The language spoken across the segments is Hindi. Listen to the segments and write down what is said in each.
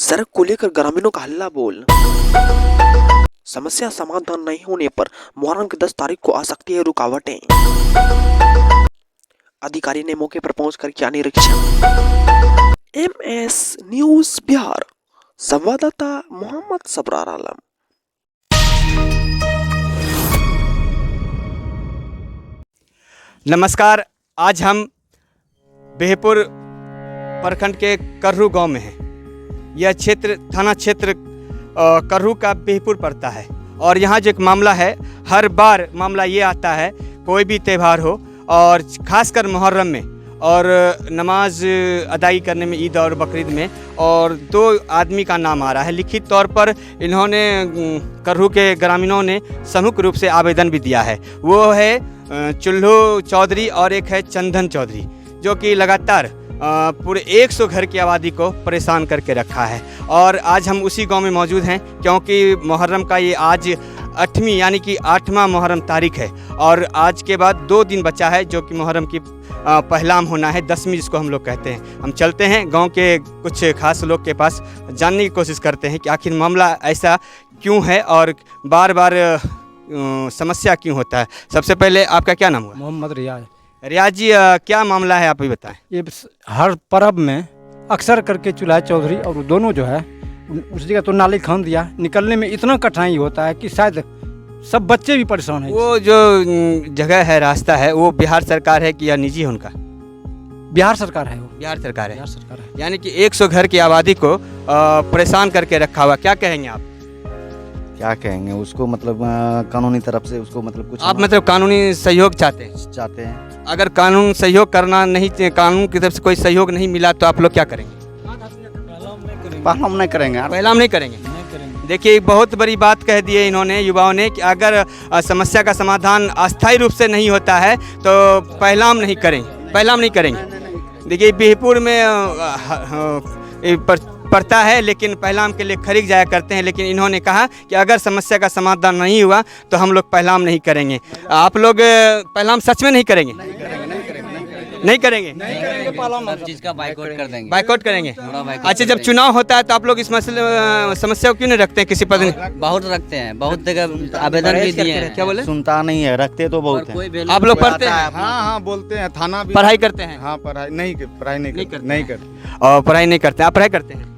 सड़क को लेकर ग्रामीणों का हल्ला बोल। समस्या समाधान नहीं होने पर मुहर्रम की 10 तारीख को आ सकती है रुकावटें। अधिकारी ने मौके पर पहुंचकर किया निरीक्षण। MS न्यूज बिहार, संवाददाता मोहम्मद सबरार आलम। नमस्कार, आज हम बेहपुर प्रखंड के कर्रू गांव में हैं। यह क्षेत्र थाना क्षेत्र कर्रू का बेहपुर पड़ता है और यहाँ जो एक मामला है, हर बार मामला ये आता है कोई भी त्यौहार हो और ख़ासकर मुहर्रम में और नमाज अदाई करने में, ईद और बकरीद में, और 2 आदमी का नाम आ रहा है। लिखित तौर पर इन्होंने कर्रू के ग्रामीणों ने सामूहिक रूप से आवेदन भी दिया है। वो है चुल्लू चौधरी और एक है चंदन चौधरी, जो कि लगातार पूरे 100 घर की आबादी को परेशान करके रखा है। और आज हम उसी गांव में मौजूद हैं क्योंकि मुहर्रम का ये आज 8वीं यानी कि 8वां मुहर्रम तारीख है और आज के बाद 2 दिन बचा है, जो कि मुहर्रम की पहलाम होना है, 10वीं जिसको हम लोग कहते हैं। हम चलते हैं गांव के कुछ खास लोग के पास, जानने की कोशिश करते हैं कि आखिर मामला ऐसा क्यों है और बार बार समस्या क्यों होता है। सबसे पहले आपका क्या नाम हुआ? मोहम्मद रियाज। रियाज जी, क्या मामला है आप भी बताएं। ये हर पर्व में अक्सर करके चुल्हा चौधरी और दोनों जो है उस जगह तो नाली खान दिया, निकलने में इतना कठिनाई होता है कि शायद सब बच्चे भी परेशान हैं। वो जो जगह है, रास्ता है, वो बिहार सरकार है कि या निजी है उनका? बिहार सरकार है। वो बिहार सरकार है। बिहार सरकार है। यानी कि 100 घर की आबादी को परेशान करके रखा हुआ। क्या कहेंगे आप? क्या कहेंगे उसको, मतलब कानूनी तरफ से उसको मतलब कुछ आप मतलब कानूनी सहयोग चाहते हैं? अगर कानून सहयोग करना नहीं, कानून की तरफ से कोई सहयोग नहीं मिला तो आप लोग क्या करेंगे? पहलाम नहीं करेंगे। पहलाम नहीं करेंगे। देखिए, बहुत बड़ी बात कह दी है इन्होंने, युवाओं ने, कि अगर समस्या का समाधान अस्थायी रूप से नहीं होता है तो पहलाम नहीं करेंगे। देखिए, बेहपुर में पड़ता है, लेकिन पहलाम के लिए खरीद जाया करते हैं, लेकिन इन्होंने कहा कि अगर समस्या का समाधान नहीं हुआ तो हम लोग पहलाम नहीं करेंगे। आप लोग पहलाम सच में नहीं करेंगे? नहीं करेंगे। सब चीज का बाइकआउट करेंगे। अच्छा, जब चुनाव होता है तो आप लोग इस समस्या को क्यों नहीं रखते हैं किसी पद में? बहुत रखते हैं, बहुत जगह आवेदन भी दिए हैं। क्या बोले? सुनता नहीं है, रखते तो बहुत है। आप लोग पढ़ते हैं? हाँ बोलते हैं, थाना भी पढ़ाई करते हैं? हाँ, पढ़ाई नहीं करते। और पढ़ाई नहीं करते? आप पढ़ाई करते हैं?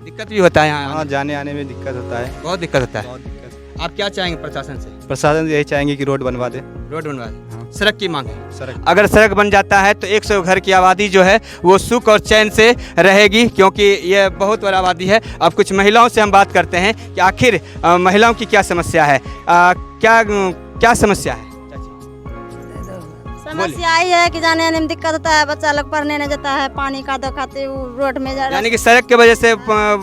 दिक्कत भी होता है यहाँ? हाँ, जाने आने में दिक्कत होता है। बहुत दिक्कत होता है। आप क्या चाहेंगे प्रशासन से? प्रशासन यही चाहेंगे कि रोड बनवा दे। रोड बनवा दे। हाँ। सड़क की मांग है। सड़क अगर सड़क बन जाता है तो 100 घर की आबादी जो है वो सुख और चैन से रहेगी, क्योंकि ये बहुत बड़ा आबादी है। अब कुछ महिलाओं से हम बात करते हैं कि आखिर महिलाओं की क्या समस्या है, क्या समस्या है? समस्या आई है कि जाने आने में दिक्कत होता है, बच्चा लोग पढ़ने नहीं जाता है, पानी का दो खाते रोड में जा, यानी कि सड़क की वजह से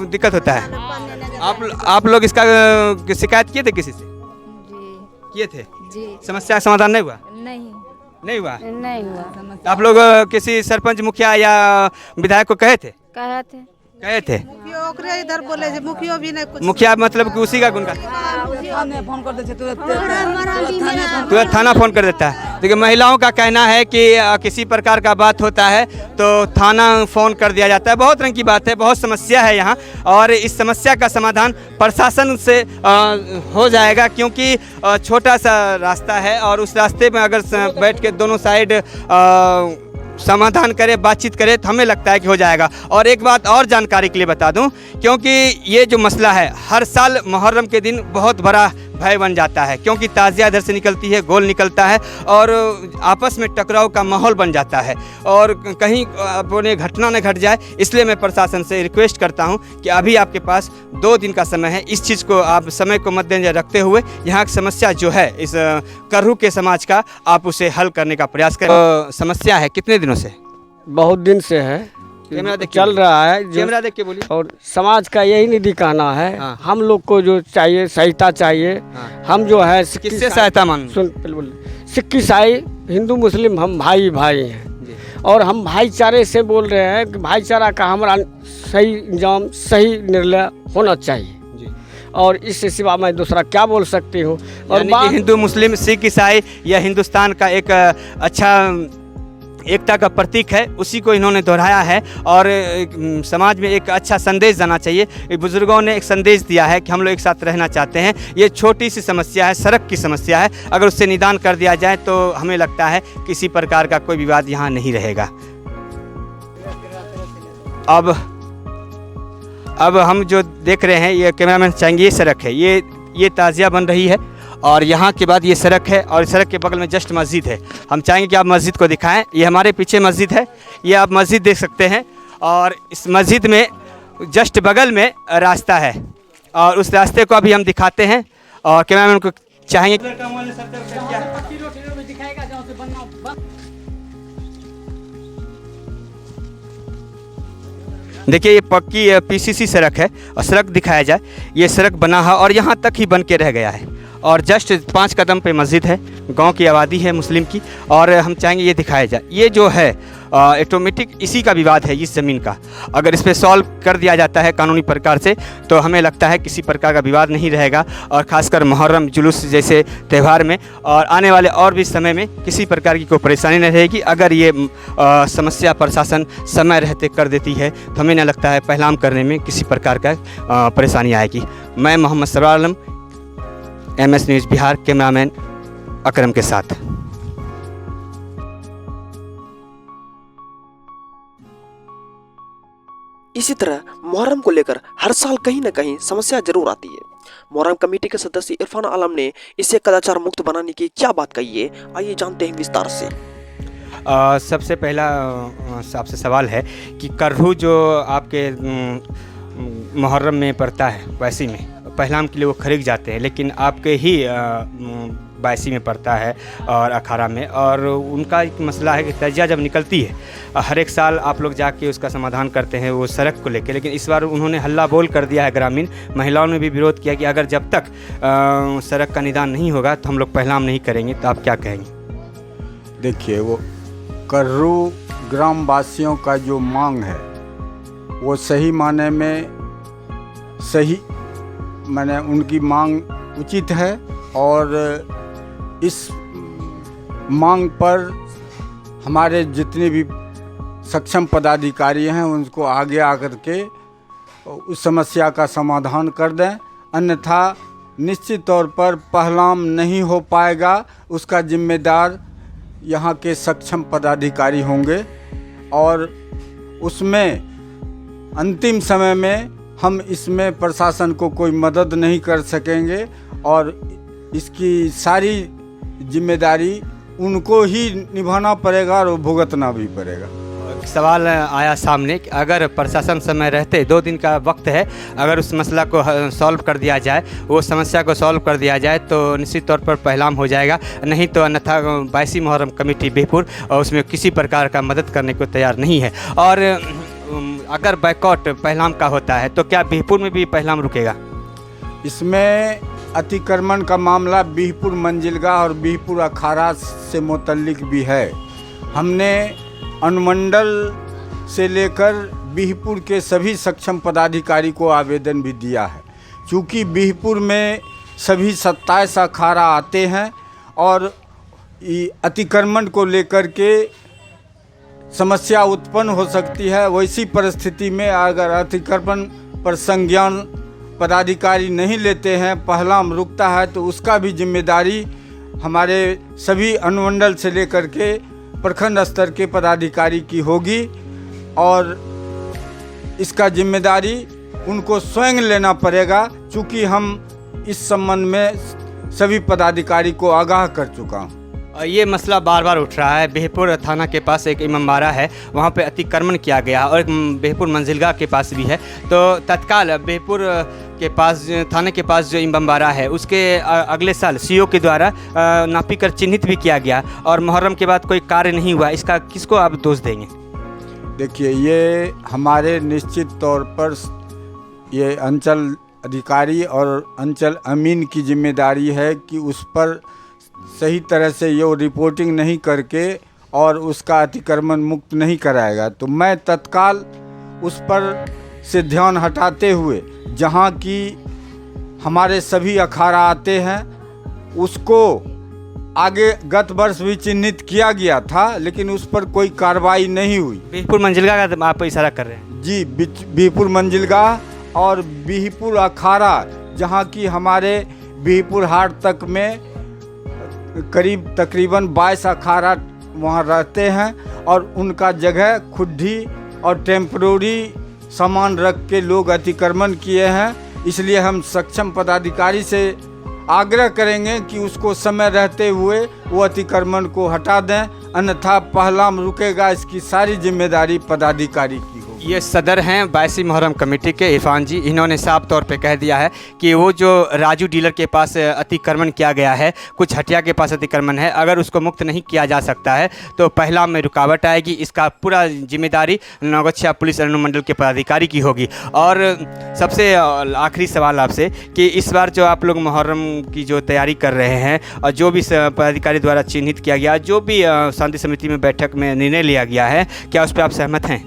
दिक्कत होता है। आप लोग इसका शिकायत किए थे किसी से? किए थे जी। समस्या का समाधान नहीं हुआ? नहीं हुआ। आप लोग किसी सरपंच, मुखिया या विधायक को कहे थे? कहे थे। इधर बोले मुखिया भी नहीं कुछ। मुखिया मतलब कि उसी का गुण फोन कर देते तुरंत थाना फोन कर देता है। देखिए, महिलाओं का कहना है कि किसी प्रकार का बात होता है तो थाना फ़ोन कर दिया जाता है। बहुत रंग की बात है, बहुत समस्या है यहाँ, और इस समस्या का समाधान प्रशासन से हो जाएगा, क्योंकि छोटा सा रास्ता है और उस रास्ते में अगर बैठ के दोनों साइड समाधान करे, बातचीत करे तो हमें लगता है कि हो जाएगा। और एक बात और जानकारी के लिए बता दूं, क्योंकि ये जो मसला है हर साल मुहर्रम के दिन बहुत बड़ा भय बन जाता है, क्योंकि ताज़िया इधर से निकलती है, गोल निकलता है और आपस में टकराव का माहौल बन जाता है और कहीं अपने घटना न घट जाए। इसलिए मैं प्रशासन से रिक्वेस्ट करता हूं कि अभी आपके पास 2 दिन का समय है, इस चीज़ को आप समय को मद्देनजर रखते हुए यहाँ की समस्या जो है इस कर्रू के समाज का, आप उसे हल करने का प्रयास करें। समस्या है कितने दिनों से? बहुत दिन से है, चल रहा है। कैमरा देख के बोलिए। और समाज का यही निधि कहना है। हाँ। हम लोग को जो चाहिए, सहायता चाहिए। हाँ। हम जो है किससे सहायता मांग? सुन, सिक्ख ईसाई हिंदू मुस्लिम हम भाई हैं, और हम भाईचारे से बोल रहे हैं कि भाईचारा का हमारा सही इंजाम, सही निर्णय होना चाहिए, और इससे सिवा मैं दूसरा क्या बोल सकती हूँ। और हिंदू मुस्लिम सिख ईसाई या हिंदुस्तान का एक अच्छा एकता का प्रतीक है, उसी को इन्होंने दोहराया है। और समाज में एक अच्छा संदेश जाना चाहिए। बुजुर्गों ने एक संदेश दिया है कि हम लोग एक साथ रहना चाहते हैं। ये छोटी सी समस्या है, सड़क की समस्या है, अगर उससे निदान कर दिया जाए तो हमें लगता है किसी प्रकार का कोई विवाद यहाँ नहीं रहेगा। अब हम जो देख रहे हैं, ये कैमरामैन चाहेंगे, ये सड़क है, ये ताज़िया बन रही है और यहाँ के बाद ये सड़क है और सड़क के बगल में जस्ट मस्जिद है। हम चाहेंगे कि आप मस्जिद को दिखाएं। ये हमारे पीछे मस्जिद है, ये आप मस्जिद देख सकते हैं और इस मस्जिद में जस्ट बगल में रास्ता है और उस रास्ते को अभी हम दिखाते हैं और कैमरामैन को चाहेंगे। देखिए ये पक्की पीसीसी सड़क है और सड़क दिखाया जाए, ये सड़क बना है और यहाँ तक ही बन के रह गया है और जस्ट 5 कदम पे मस्जिद है, गांव की आबादी है मुस्लिम की। और हम चाहेंगे ये दिखाया जाए। ये जो है ऑटोमेटिक इसी का विवाद है, इस ज़मीन का। अगर इस पर सॉल्व कर दिया जाता है कानूनी प्रकार से तो हमें लगता है किसी प्रकार का विवाद नहीं रहेगा और ख़ासकर मुहर्रम जुलूस जैसे त्यौहार में और आने वाले और भी समय में किसी प्रकार की कोई परेशानी नहीं रहेगी। अगर ये समस्या प्रशासन समय रहते कर देती है तो हमें नहीं लगता है पहलाम करने में किसी प्रकार का परेशानी आएगी। मैं मोहम्मद सबरार आलम, MS न्यूज़ बिहार, कैमरामैन अकरम के साथ। इसी तरह मुहर्रम को लेकर हर साल कहीं न कहीं समस्या जरूर आती है। मुहर्रम कमेटी के सदस्य इरफान आलम ने इसे कदाचार मुक्त बनाने की क्या बात कही है, आइए जानते हैं विस्तार से। सबसे पहला आपसे सवाल है कि करहू जो आपके मुहर्रम में पड़ता है वैसी में पहलाम के लिए वो खरीद जाते हैं, लेकिन आपके ही बायसी में पड़ता है और अखाड़ा में। और उनका एक मसला है कि तजिया जब निकलती है हर एक साल आप लोग जाके उसका समाधान करते हैं वो सड़क को लेकर, लेकिन इस बार उन्होंने हल्ला बोल कर दिया है। ग्रामीण महिलाओं ने भी विरोध किया कि अगर जब तक सड़क का निदान नहीं होगा तो हम लोग पहलाम नहीं करेंगे। तो आप क्या कहेंगे? देखिए, वो कर्रू ग्राम वासियों का जो मांग है वो सही माने में सही माने उनकी मांग उचित है और इस मांग पर हमारे जितने भी सक्षम पदाधिकारी हैं उनको आगे आकर के उस समस्या का समाधान कर दें, अन्यथा निश्चित तौर पर पहलाम नहीं हो पाएगा। उसका जिम्मेदार यहाँ के सक्षम पदाधिकारी होंगे और उसमें अंतिम समय में हम इसमें प्रशासन को कोई मदद नहीं कर सकेंगे और इसकी सारी जिम्मेदारी उनको ही निभाना पड़ेगा और भुगतना भी पड़ेगा। सवाल आया सामने कि अगर प्रशासन समय रहते 2 दिन का वक्त है, अगर उस मसला को सॉल्व कर दिया जाए, वो समस्या को सॉल्व कर दिया जाए तो निश्चित तौर पर पहलाम हो जाएगा, नहीं तो अन्यथा 22 मुहर्रम कमेटी बिहपुर और उसमें किसी प्रकार का मदद करने को तैयार नहीं है। और अगर बैकआउट पहलाम का होता है तो क्या बिहपुर में भी पहलाम रुकेगा? इसमें अतिक्रमण का मामला बिहपुर मंजिलगा और बिहपुर अखाड़ा से मुतल्लिक भी है। हमने अनुमंडल से लेकर बिहपुर के सभी सक्षम पदाधिकारी को आवेदन भी दिया है। चूँकि बिहपुर में सभी 27 अखाड़ा आते हैं और अतिक्रमण को लेकर के समस्या उत्पन्न हो सकती है, वैसी परिस्थिति में अगर अतिक्रमण पर संज्ञान पदाधिकारी नहीं लेते हैं, पहलाम रुकता है, तो उसका भी जिम्मेदारी हमारे सभी अनुमंडल से लेकर के प्रखंड स्तर के पदाधिकारी की होगी और इसका जिम्मेदारी उनको स्वयं लेना पड़ेगा। चूँकि हम इस संबंध में सभी पदाधिकारी को आगाह कर चुका हूँ। ये मसला बार बार उठ रहा है। बिहपुर थाना के पास एक इमामबाड़ा है, वहाँ पे अतिक्रमण किया गया और एक बिहपुर मंजिलगा के पास भी है। तो तत्काल बिहपुर के पास थाने के पास जो इमामबाड़ा है उसके अगले साल CO के द्वारा नापी कर चिन्हित भी किया गया और मुहर्रम के बाद कोई कार्य नहीं हुआ। इसका किसको आप दोष देंगे? देखिए, ये हमारे निश्चित तौर पर ये अंचल अधिकारी और अंचल अमीन की जिम्मेदारी है कि उस पर सही तरह से ये रिपोर्टिंग नहीं करके और उसका अतिक्रमण मुक्त नहीं कराएगा। तो मैं तत्काल उस पर से ध्यान हटाते हुए जहाँ की हमारे सभी अखाड़ा आते हैं उसको आगे गत वर्ष भी चिन्हित किया गया था, लेकिन उस पर कोई कार्रवाई नहीं हुई। बिहपुर मंजिलगा का आप इशारा कर रहे हैं? जी, बिहपुर मंजिलगाह और बिहपुर अखाड़ा, जहाँ की हमारे बिहपुर हाट तक में करीब तकरीबन 22 अखाड़ा वहाँ रहते हैं और उनका जगह खुड्डी और टेम्परोरी सामान रख के लोग अतिक्रमण किए हैं। इसलिए हम सक्षम पदाधिकारी से आग्रह करेंगे कि उसको समय रहते हुए वो अतिक्रमण को हटा दें, अन्यथा पहलाम रुकेगा, इसकी सारी जिम्मेदारी पदाधिकारी की होगी। ये सदर हैं 22वीं मुहर्रम कमेटी के इरफान जी। इन्होंने साफ तौर पे कह दिया है कि वो जो राजू डीलर के पास अतिक्रमण किया गया है, कुछ हटिया के पास अतिक्रमण है, अगर उसको मुक्त नहीं किया जा सकता है तो पहला में रुकावट आएगी। इसका पूरा जिम्मेदारी नौगछिया पुलिस अनुमंडल के पदाधिकारी की होगी। और सबसे आखिरी सवाल आपसे कि इस बार जो आप लोग मुहर्रम की जो तैयारी कर रहे हैं और जो भी पदाधिकारी द्वारा चिन्हित किया गया, जो भी शांति समिति में बैठक में निर्णय लिया गया है, क्या उस पर आप सहमत हैं?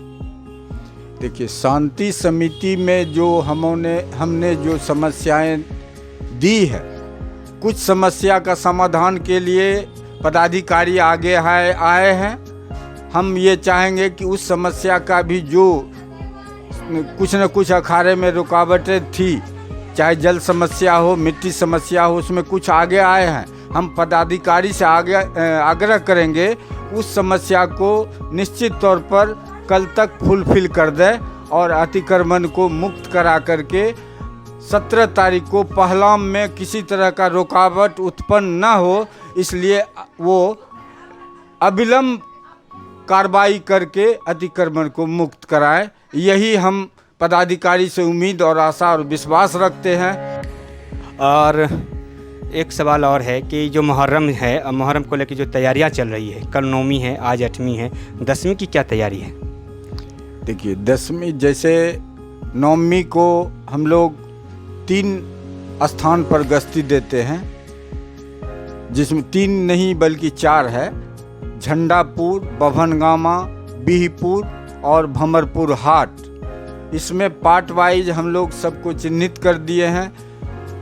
देखिए, शांति समिति में जो हमने जो समस्याएं दी है, कुछ समस्या का समाधान के लिए पदाधिकारी आगे आए हैं। हम ये चाहेंगे कि उस समस्या का भी जो कुछ न कुछ अखाड़े में रुकावटें थी, चाहे जल समस्या हो, मिट्टी समस्या हो, उसमें कुछ आगे आए हैं। हम पदाधिकारी से आग्रह करेंगे उस समस्या को निश्चित तौर पर कल तक फुलफिल कर दें और अतिक्रमण को मुक्त करा करके 17 तारीख को पहलाम में किसी तरह का रुकावट उत्पन्न न हो, इसलिए वो अविलंब कार्रवाई करके अतिक्रमण को मुक्त कराएं। यही हम पदाधिकारी से उम्मीद और आशा और विश्वास रखते हैं। और एक सवाल और है कि जो मुहर्रम है, मुहर्रम को लेकर जो तैयारियां चल रही है, कल 9वीं है, आज 8वीं है, 10वीं की क्या तैयारी है? देखिए, 10वीं जैसे 9वीं को हम लोग 3 स्थान पर गश्ती देते हैं, जिसमें 3 नहीं बल्कि 4 है। झंडापुर, बभनगामा, बिहपुर और भमरपुर हाट। इसमें पार्ट वाइज हम लोग सबको चिन्हित कर दिए हैं।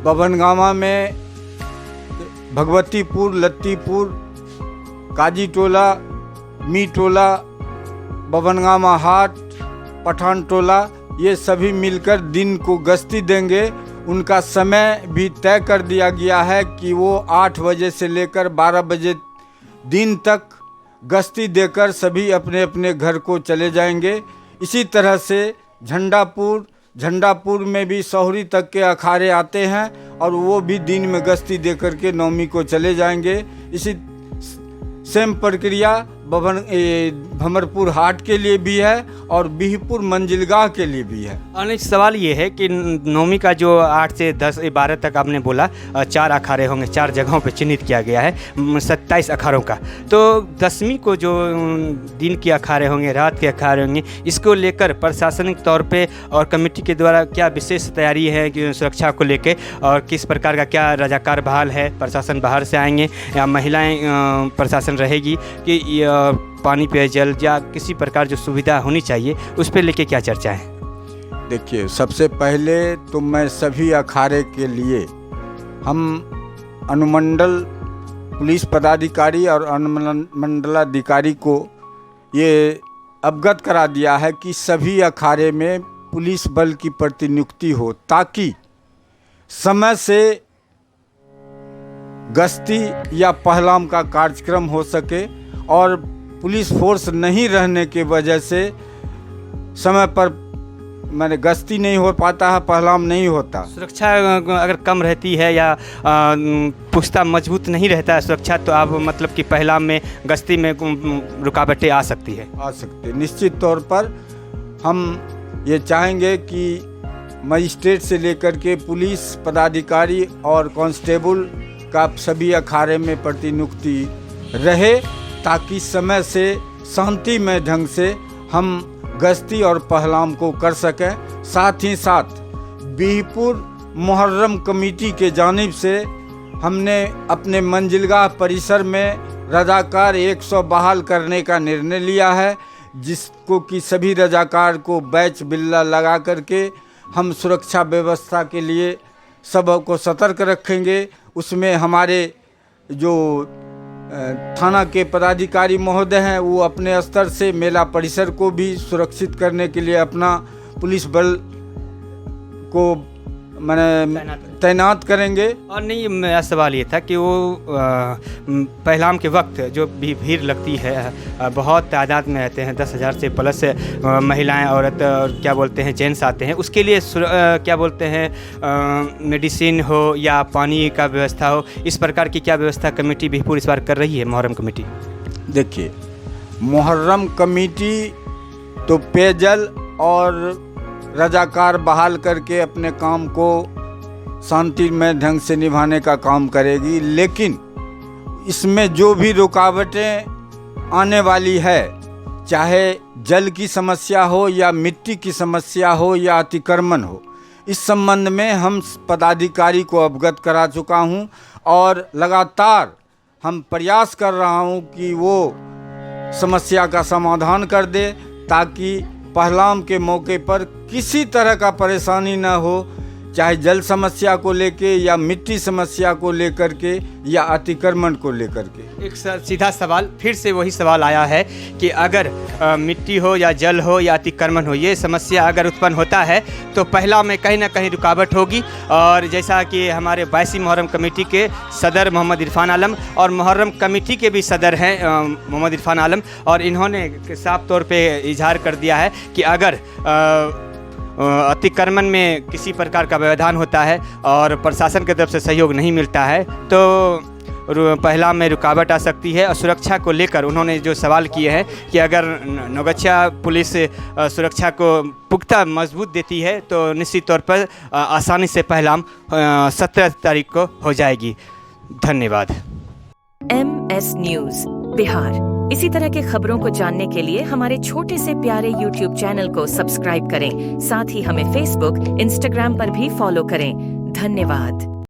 बभनगामा में भगवतीपुर, लत्तीपुर, काजी टोला, मी टोला, बभनगामा हाट, पठान टोला, ये सभी मिलकर दिन को गश्ती देंगे। उनका समय भी तय कर दिया गया है कि वो 8 बजे से लेकर 12 बजे दिन तक गश्ती देकर सभी अपने अपने घर को चले जाएंगे। इसी तरह से झंडापुर में भी सोहरी तक के अखाड़े आते हैं और वो भी दिन में गश्ती दे करके 9वीं को चले जाएंगे। इसी सेम प्रक्रिया भमरपुर हाट के लिए भी है और बिहपुर मंजिलगाह के लिए भी है। और सवाल ये है कि 9वीं का जो 8 से 10 12 तक आपने बोला 4 अखाड़े होंगे, 4 जगहों पे चिन्हित किया गया है 27 अखाड़ों का। तो 10वीं को जो दिन के अखाड़े होंगे, रात के अखाड़े होंगे, इसको लेकर प्रशासनिक तौर पे और कमेटी के द्वारा क्या विशेष तैयारी है कि सुरक्षा को लेकर, और किस प्रकार का क्या रजाकार बहाल है? प्रशासन बाहर से आएंगे या महिलाएँ प्रशासन रहेगी कि पानी पेयजल या किसी प्रकार जो सुविधा होनी चाहिए उस पर लेके क्या चर्चा है? देखिए, सबसे पहले तो मैं सभी अखाड़े के लिए हम अनुमंडल पुलिस पदाधिकारी और अनुमंडलाधिकारी को ये अवगत करा दिया है कि सभी अखाड़े में पुलिस बल की प्रतिनियुक्ति हो, ताकि समय से गश्ती या पहलाम का कार्यक्रम हो सके। और पुलिस फोर्स नहीं रहने के वजह से समय पर गश्ती नहीं हो पाता है, पहलाम नहीं होता। सुरक्षा अगर कम रहती है या पुख्ता मजबूत नहीं रहता है सुरक्षा, तो आप मतलब कि पहलाम में गश्ती में रुकावटें आ सकती है? आ सकते, निश्चित तौर पर। हम ये चाहेंगे कि मजिस्ट्रेट से लेकर के पुलिस पदाधिकारी और कांस्टेबल का सभी अखाड़े में प्रतिनियुक्ति रहे, ताकि समय से शांतिमय ढंग से हम गश्ती और पहलाम को कर सकें। साथ ही साथ बिहपुर मुहर्रम कमेटी के जानिब से हमने अपने मंजिलगाह परिसर में रजाकार 100 बहाल करने का निर्णय लिया है, जिसको कि सभी रजाकार को बैच बिल्ला लगा करके हम सुरक्षा व्यवस्था के लिए सबको सतर्क रखेंगे। उसमें हमारे जो थाना के पदाधिकारी महोदय हैं, वो अपने स्तर से मेला परिसर को भी सुरक्षित करने के लिए अपना पुलिस बल को मैंने तैनात करेंगे। और नहीं, मेरा सवाल ये था कि वो पहलाम के वक्त जो भी भीड़ लगती है, बहुत तादाद में रहते हैं, 10,000 से प्लस महिलाएं, औरत और क्या बोलते हैं जेंट्स आते हैं, उसके लिए क्या बोलते हैं मेडिसिन हो या पानी का व्यवस्था हो, इस प्रकार की क्या व्यवस्था कमेटी बिहपुर इस बार कर रही है, मुहर्रम कमेटी? देखिए, मुहर्रम कमेटी तो पेयजल और रजाकार बहाल करके अपने काम को शांतिमय ढंग से निभाने का काम करेगी, लेकिन इसमें जो भी रुकावटें आने वाली है, चाहे जल की समस्या हो या मिट्टी की समस्या हो या अतिक्रमण हो, इस संबंध में हम पदाधिकारी को अवगत करा चुका हूं और लगातार हम प्रयास कर रहा हूं कि वो समस्या का समाधान कर दे, ताकि पहलाम के मौके पर किसी तरह का परेशानी न हो, चाहे जल समस्या को लेके या मिट्टी समस्या को लेकर के या अतिक्रमण को लेकर के। एक सीधा सवाल, फिर से वही सवाल आया है कि अगर मिट्टी हो या जल हो या अतिक्रमण हो, ये समस्या अगर उत्पन्न होता है तो पहला में कहीं ना कहीं रुकावट होगी। और जैसा कि हमारे 22वीं मुहर्रम कमेटी के सदर मोहम्मद इरफान आलम और मुहर्रम कमेटी के भी सदर हैं मोहम्मद इरफान आलम, और इन्होंने साफ तौर पे इजहार कर दिया है कि अगर अतिक्रमण में किसी प्रकार का व्यवधान होता है और प्रशासन की तरफ से सहयोग नहीं मिलता है तो पहला में रुकावट आ सकती है। और सुरक्षा को लेकर उन्होंने जो सवाल किए हैं कि अगर नौगछा पुलिस सुरक्षा को पुख्ता मजबूत देती है तो निश्चित तौर पर आसानी से पहलाम 17 तारीख को हो जाएगी। धन्यवाद। MS news Bihar. इसी तरह के खबरों को जानने के लिए हमारे छोटे से प्यारे YouTube चैनल को सब्सक्राइब करें। साथ ही हमें Facebook, Instagram पर भी फॉलो करें। धन्यवाद।